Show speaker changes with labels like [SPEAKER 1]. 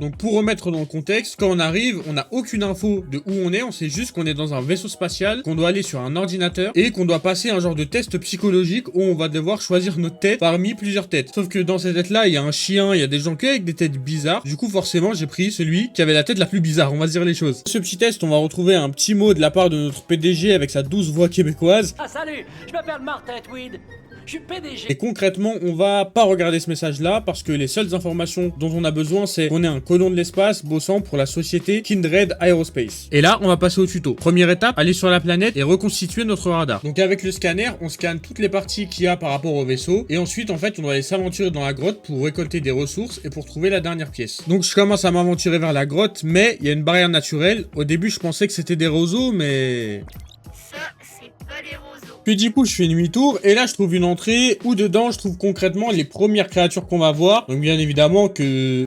[SPEAKER 1] Donc pour remettre dans le contexte, quand on arrive, on n'a aucune info de où on sait juste qu'on est dans un vaisseau spatial, qu'on doit aller sur un ordinateur et qu'on doit passer un genre de test psychologique où on va devoir choisir notre tête parmi plusieurs têtes. Sauf que dans cette tête-là, il y a un chien, il y a des gens avec des têtes bizarres. Du coup, forcément, j'ai pris celui qui avait la tête la plus bizarre, on va se dire les choses. Ce petit test, on va retrouver un petit mot de la part de notre PDG avec sa douce voix québécoise.
[SPEAKER 2] Ah salut, je m'appelle Martin Tweed, je suis PDG.
[SPEAKER 1] Et concrètement, on va pas regarder ce message-là parce que les seules informations dont on a besoin, c'est qu'on est un colon de l'espace bossant pour la société Kindred Aerospace. Et là, on va passer au tuto. Première étape, aller sur la planète et reconstituer notre radar. Donc avec le scanner, on scanne toutes les parties qu'il y a par rapport au vaisseau. Et ensuite, en fait, on doit aller s'aventurer dans la grotte pour récolter des ressources et pour trouver la dernière pièce. Donc je commence à m'aventurer vers la grotte, mais il y a une barrière naturelle. Au début, je pensais que c'était des roseaux, mais...
[SPEAKER 3] Ça, c'est pas des roseaux.
[SPEAKER 1] Puis du coup, je fais demi-tour et là, je trouve une entrée où dedans, je trouve concrètement les premières créatures qu'on va voir. Donc bien évidemment que